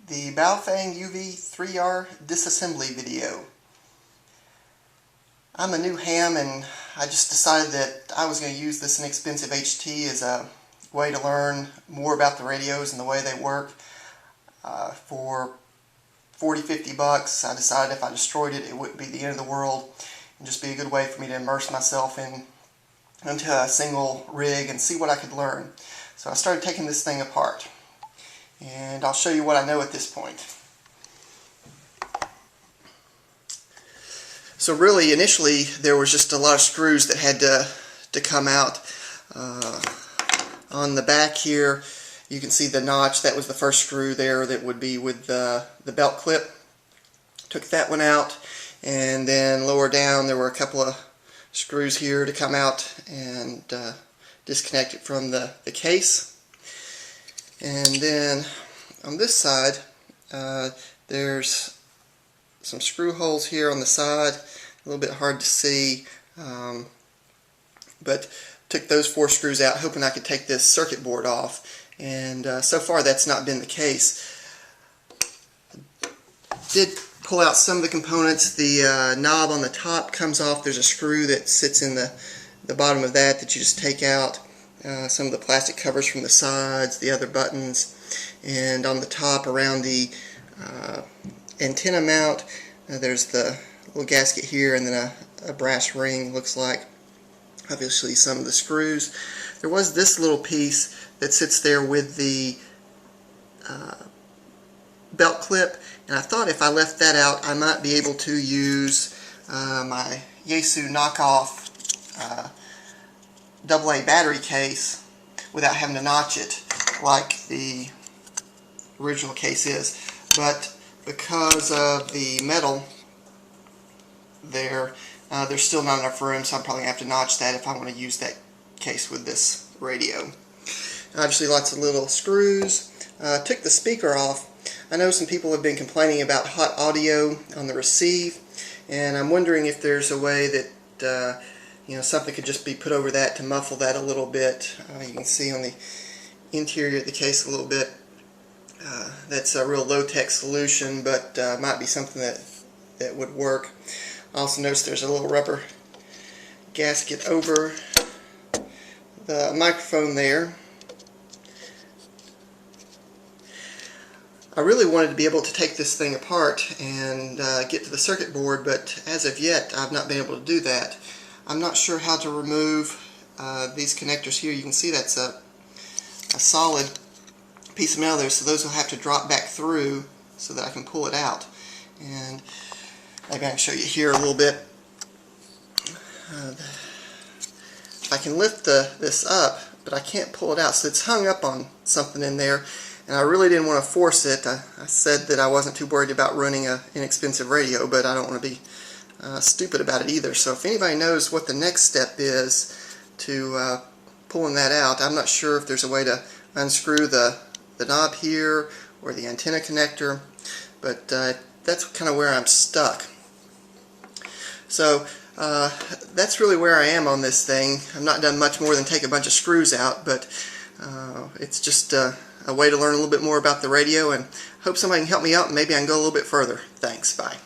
the Boafeng UV-3R disassembly video. I'm a new ham and I just decided that I was going to use this inexpensive HT as a way to learn more about the radios and the way they work. For $40–50, I decided if I destroyed it, it wouldn't be the end of the world and just be a good way for me to immerse myself into a single rig and see what I could learn. So I started taking this thing apart, and I'll show you what I know at this point. So really, initially, there was just a lot of screws that had to come out. On the back here, you can see the notch. That was the first screw there that would be with the belt clip. Took that one out, and then lower down there were a couple of screws here to come out and disconnect it from the case. And then on this side, there's some screw holes here on the side, a little bit hard to see, but took those 4 screws out hoping I could take this circuit board off, and so far that's not been the case. Did pull out some of the components. The knob on the top comes off. There's a screw that sits in the bottom of that you just take out. Some of the plastic covers from the sides, the other buttons, and on the top around the antenna mount, there's the little gasket here, and then a brass ring, looks like. Obviously some of the screws. There was this little piece that sits there with the belt clip, and I thought if I left that out I might be able to use my Yaesu knockoff AA battery case without having to notch it like the original case is. But because of the metal there, there's still not enough room, so I'm probably going to have to notch that if I want to use that case with this radio. Obviously lots of little screws. Took the speaker off. I know some people have been complaining about hot audio on the receive, and I'm wondering if there's a way that something could just be put over that to muffle that a little bit. You can see on the interior of the case a little bit. That's a real low-tech solution, but might be something that would work. I also noticed there's a little rubber gasket over the microphone there. I really wanted to be able to take this thing apart and get to the circuit board, but as of yet I've not been able to do that. I'm not sure how to remove these connectors here. You can see that's a solid piece of metal there, so those will have to drop back through so that I can pull it out. And maybe I can show you here a little bit. I can lift this up, but I can't pull it out, so it's hung up on something in there, and I really didn't want to force it. I said that I wasn't too worried about ruining an inexpensive radio, but I don't want to be stupid about it either. So if anybody knows what the next step is to pulling that out, I'm not sure if there's a way to unscrew the knob here or the antenna connector, but that's kind of where I'm stuck. So that's really where I am on this thing. I've not done much more than take a bunch of screws out, but it's just a way to learn a little bit more about the radio, and hope somebody can help me out and maybe I can go a little bit further. Thanks, bye.